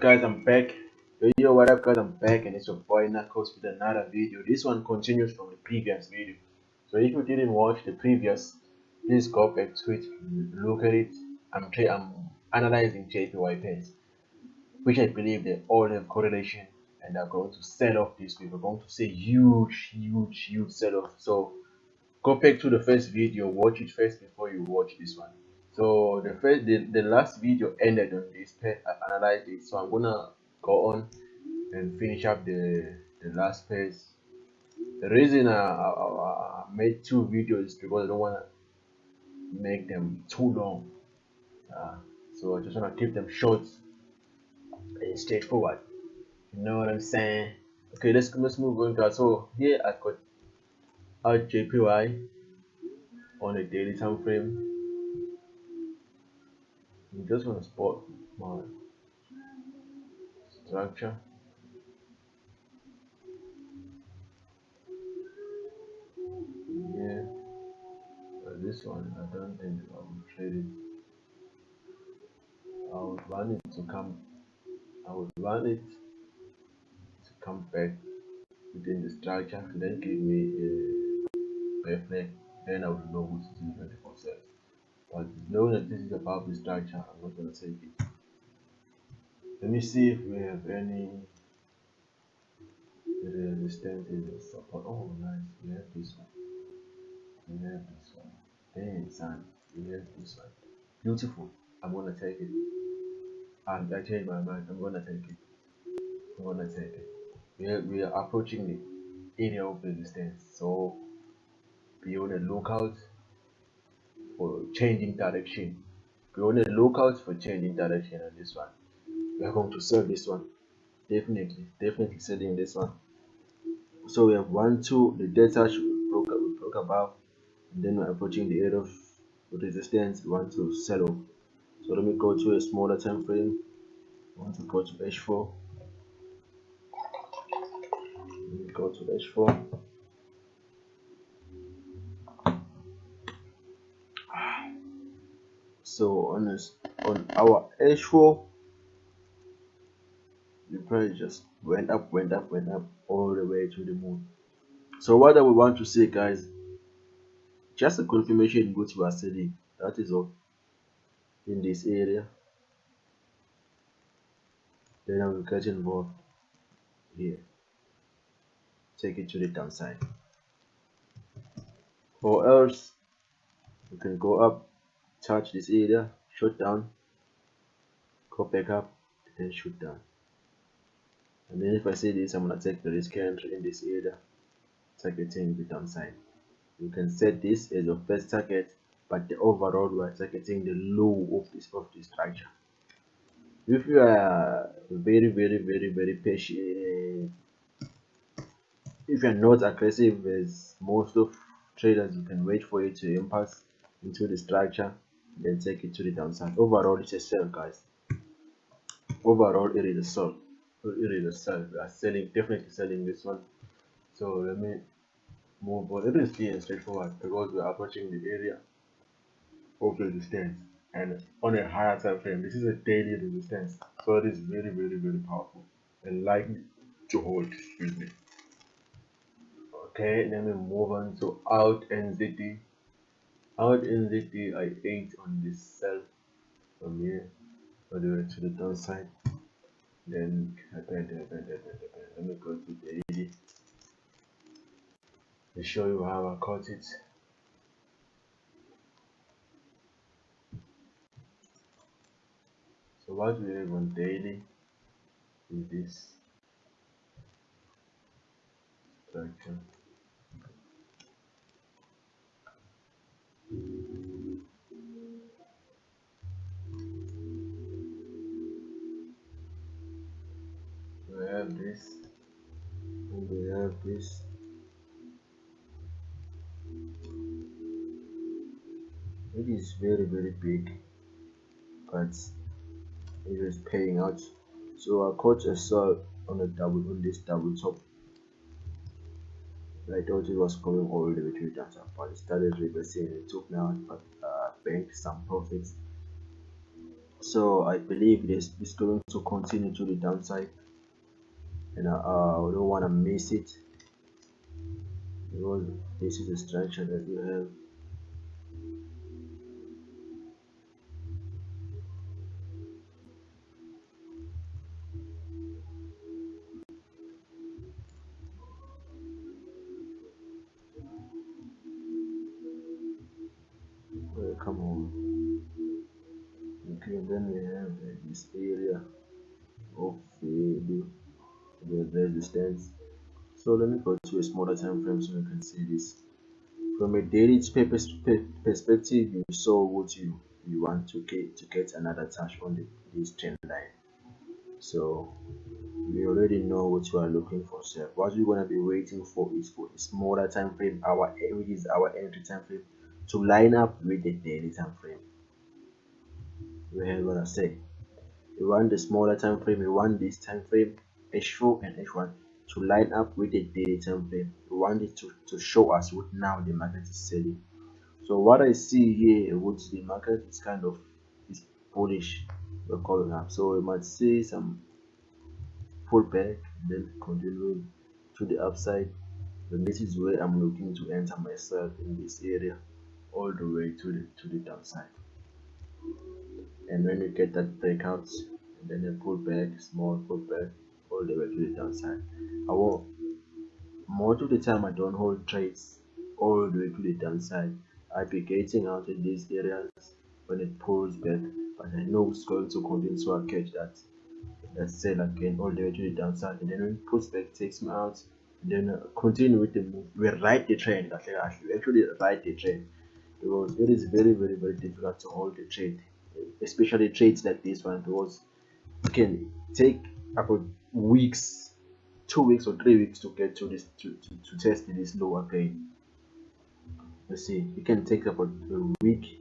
guys, I'm back. Yo, what up guys, I'm back and it's your boy Knuckles with another video. This one continues from the previous video. So if you didn't watch the previous, please go back to it, look at it. I'm analyzing JPY pairs, which I believe they all have correlation and are going to sell off this week. We're going to see huge sell off. So go back to the first video, watch it first before you watch this one. So the last video ended on this pair. I analyzed it, so I'm gonna go on and finish up the last pairs. The reason I made two videos is because I don't want to make them too long, so I just want to keep them short and straightforward. You know what I'm saying? Okay, let's move on, guys. So here I've got our JPY on a daily time frame. I'm just gonna spot my structure. Yeah, but this one I don't think I will trade it. I would want it to come. I would want it to come back within the structure and then give me a reflect. Then I would know what to do 24/7. But as long as this is above the structure, I'm not gonna take it. Let me see if we have any resistance in the support. Oh, nice. We have this one. We have this one. Damn, son. We have this one. Beautiful. I'm gonna take it. I changed my mind. I'm gonna take it. I'm gonna take it. We are approaching the area of resistance, so be on the lookout for changing direction. Be on the lookout for changing direction on this one. We are going to sell this one. Definitely selling this one. So we have 1, 2, the delta we broke above, and then we're approaching the area of resistance. We want to sell off. So let me go to a smaller time frame. I want to go to H4. Let me go to H4. So on our H4, the price just went up all the way to the moon. So what do we want to see, guys? Just a confirmation which we are selling. That is all in this area. Then I will get involved here. Take it to the downside. Or else we can go up, touch this area, shoot down, go back up, then shoot down. And then if I see this, I'm gonna take the risk entry in this area, targeting the downside. You can set this as your first target, but the overall we are targeting the low of this structure. If you are very patient, if you are not aggressive as most of traders, you can wait for it to impulse into the structure, then take it to the downside. Overall, it's a sell, guys. Overall, it is a sell. It is a sell. We are selling, definitely selling this one. So let me move on. It is clear and straightforward because we are approaching the area of resistance and on a higher time frame. This is a daily resistance, so it is very powerful and likely to hold. Excuse me. Okay, let me move on to out NZD. Out NZD, I ate on this sell from here all the way to the downside. Then let me go to daily to show you how I caught it. So what we have on daily is this structure. We have this, and we have this. It is very big, but it is paying out. So I caught a sell on this double top. I thought it was going all the way to the downside, but it started reversing. It took me out, but banked some profits. So I believe this is going to continue to the downside, and I don't want to miss it, because this is the structure that you have. Come on. Okay, and then we have this area of the resistance. So let me go to a smaller time frame so you can see this. From a daily perspective, you saw what you want to get another touch on this trend line. So we already know what you are looking for. So what we're gonna be waiting for is for a smaller time frame, which is our entry time frame, to line up with the daily time frame. You heard what I say? We want the smaller time frame, we want this time frame H4 and H1 to line up with the daily time frame. We want it to show us what now the market is selling. So what I see here, which the market is kind of is bullish, we're calling up. So we might see some pullback, then continue to the upside. And this is where I'm looking to enter myself in this area, all the way to the downside. And when you get that breakout, and then a pullback, small pullback, all the way to the downside. I will Most of the time I don't hold trades all the way to the downside. I'll be getting out in these areas when it pulls back, but I know it's going to continue, so I catch that sell again all the way to the downside, and then when it pulls back, takes me out, and then continue with the move. We ride the trend. Actually ride the trend, because it is very difficult to hold the trade, especially trades like this one, because it can take about weeks, 2 weeks or 3 weeks to get to this to test this low again. You see, it can take about a week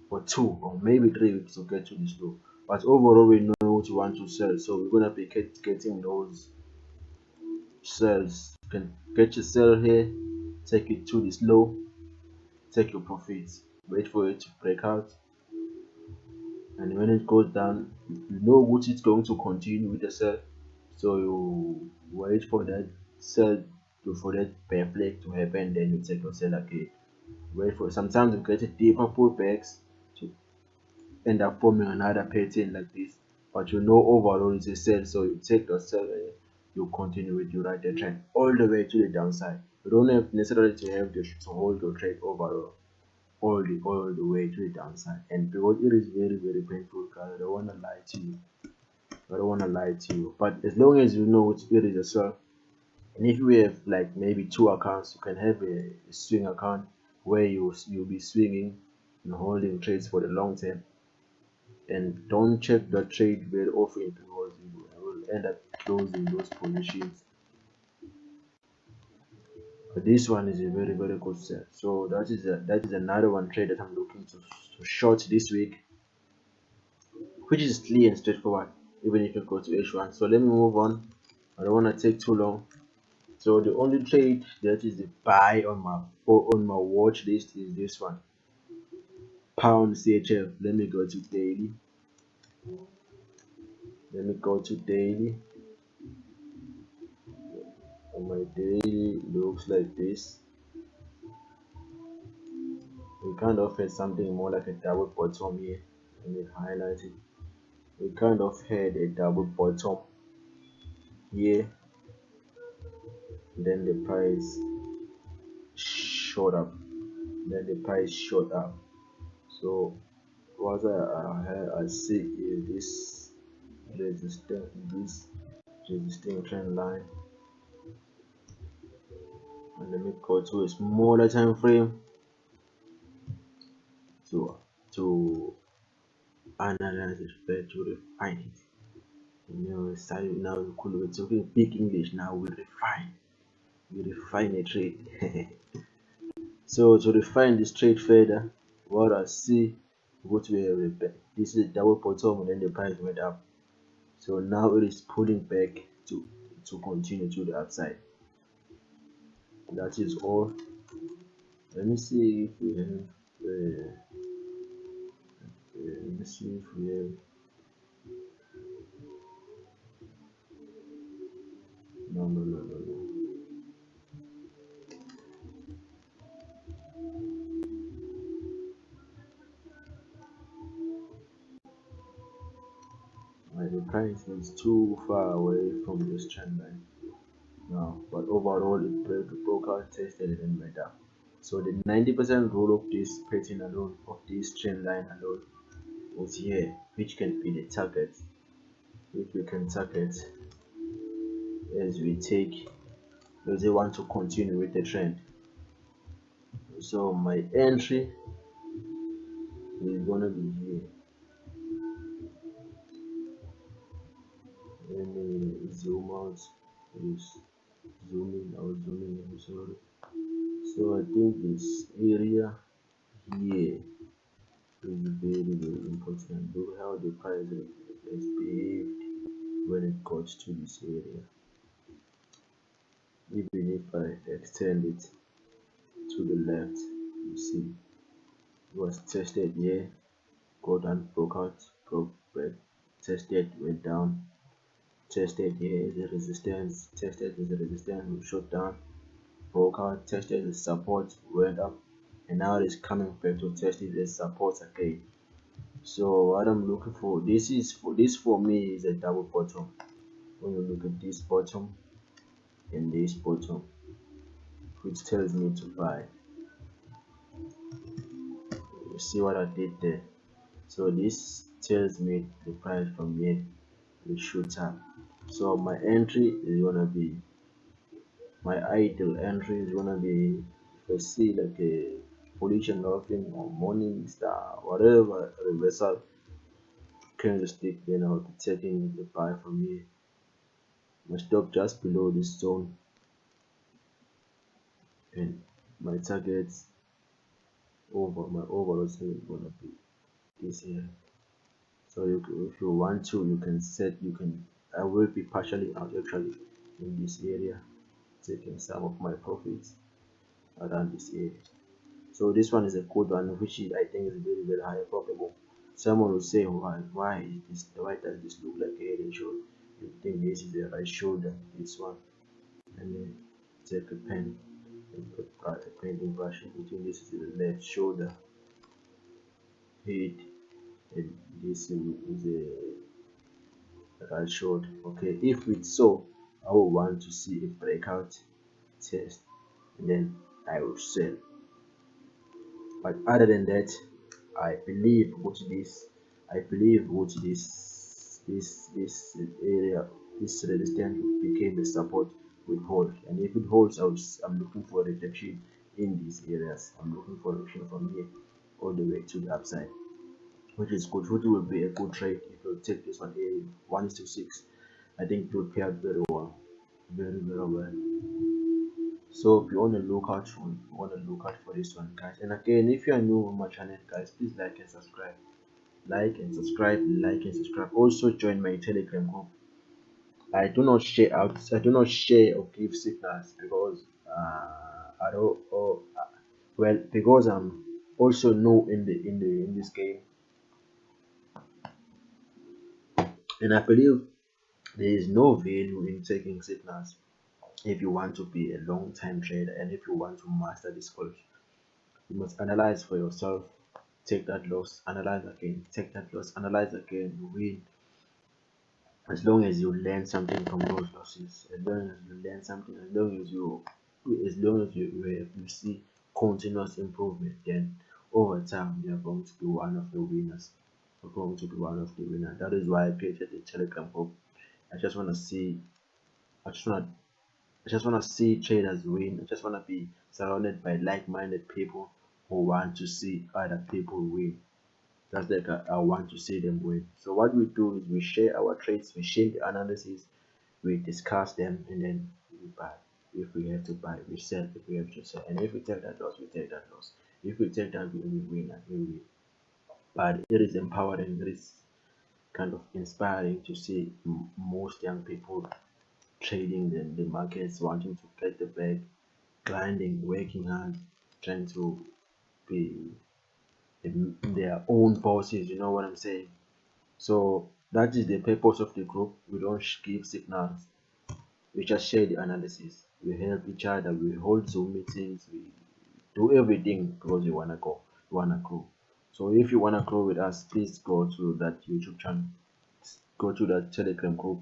or 2 or maybe 3 weeks to get to this low. But overall, we know what you want to sell, so we're gonna be getting those sells. You can get your sell here, take it to this low, take your profits, wait for it to break out, and when it goes down, you know what it's going to continue with the sell, so you wait for that sell for that bear flag to happen, then you take your sell again. Wait for sometimes you get a deeper pullbacks to end up forming another pattern like this, but you know overall it's a sell, so you take the sell and you continue with your right trend all the way to the downside. You don't have necessarily to have to hold your trade overall all the way to the downside, and because it is very painful, guys, I don't want to lie to you. I don't want to lie to you, but as long as you know which it is as well, and if you have like maybe two accounts, you can have a swing account where you'll be swinging and holding trades for the long term, and don't check the trade very often, because you will end up closing those positions. But this one is a very good set. So that is another one trade that I'm looking to short this week, which is clear and straightforward, even if you go to H1. So let me move on. I don't want to take too long. So the only trade that is the buy on my watch list is this one, pound CHF. Let me go to daily. Let me go to daily. On my daily looks like this. We kind of had something more like a double bottom here. Let me highlight it. We kind of had a double bottom here, then the price shot up, so what I see is this resisting trend line, and let me go to a smaller time frame to to analyze it better, to refine it. Now we're talking big English. Now we refine a trade. So to refine this trade further, what I see, what we have, this is double bottom, and then the price went up. So now it is pulling back to continue to the upside. That is all. Let me see if we have Let's see if we have. No, no, no, no, no. The price is too far away from this trend line now, but overall it broke out, tested it and went up. So the 90% rule of this pattern alone, of this trend line alone, is here, which can be the target, which we can target as we take, as we want to continue with the trend. So my entry is gonna be here. Let me zoom out, please. Zoom in, I was zooming in, sorry. So I think this area here is very, very important. Look how the price has behaved when it got to this area. Even if I extend it to the left, you see it was tested here, got and broke out, broke back, tested, went down, tested here as a resistance, tested as a resistance, shut down, broke out, tested as support, went up, and now it is coming back to test it as support again. So what I'm looking for, this for me is a double bottom. When you look at this bottom and this bottom, which tells me to buy. You see what I did there? So this tells me the price from here will shoot up. So my entry is gonna be, my ideal entry is gonna be, if I see like a position loafing or morning star, whatever reversal candlestick, then I'll be taking the buy from here. My stop just below this zone, and my targets over my overall zone is gonna be this here. So if you want to, you can set, you can, I will be partially out actually in this area, taking some of my profits around this area. So this one is a good one, which is, I think is very, very high profitable. Someone will say, why is this, why does this look like a head and shoulder? You think this is the right shoulder, this one, and then take a pen and put a painting brush, you think this is the left shoulder, head, and this is a right shoulder. Okay, if it's so, I will want to see a breakout test, and then I will sell. But other than that, I believe I believe this area, this resistance became the support will hold, and if it holds, I'm looking for a rejection in these areas. I'm looking for a rejection from here all the way to the upside, which is good, which will be a good trade if you take this one a 1:6. I think it will pay out very well, very, very well. So be on the lookout for this one, guys. And again, if you are new on my channel, guys, please like and subscribe, like and subscribe. Also join my Telegram group. I do not share or give signals because I don't well, because I'm also new in this game, and I believe there is no value in taking signals if you want to be a long time trader and if you want to master this course. You must analyze for yourself, take that loss, analyze again, take that loss, analyze again, you win. As long as you learn something from those losses, as long as you learn something, as long as you see continuous improvement, then over time you are going to be one of the winners. You're going to be one of the winners. That is why I created the Telegram group. I just want to see, I just want I just want to see traders win. I just want to be surrounded by like-minded people who want to see other people win. That's like I want to see them win. So what we do is we share our trades, we share the analysis, we discuss them, and then we buy. If we have to buy, we sell. If we have to sell, and if we take that loss, we take that loss. If we take that win, we win, and we win. But it is empowering. It is kind of inspiring to see most young people trading the markets, wanting to get the bag, grinding, working hard, trying to be their own bosses. You know what I'm saying? So that is the purpose of the group. We don't give signals. We just share the analysis. We help each other. We hold Zoom meetings. We do everything because we wanna go. We wanna grow. So if you wanna grow with us, please go to that YouTube channel. Go to that Telegram group.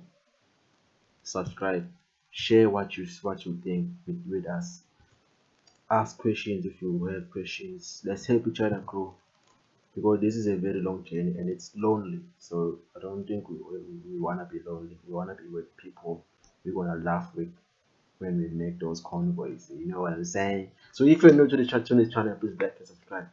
Subscribe. Share what you think with us. Ask questions if you have questions. Let's help each other grow because this is a very long journey and it's lonely. So I don't think we want to be lonely. We want to be with people we're going to laugh with when we make those convoys. You know what I'm saying? So if you're new to the channel, please like and subscribe.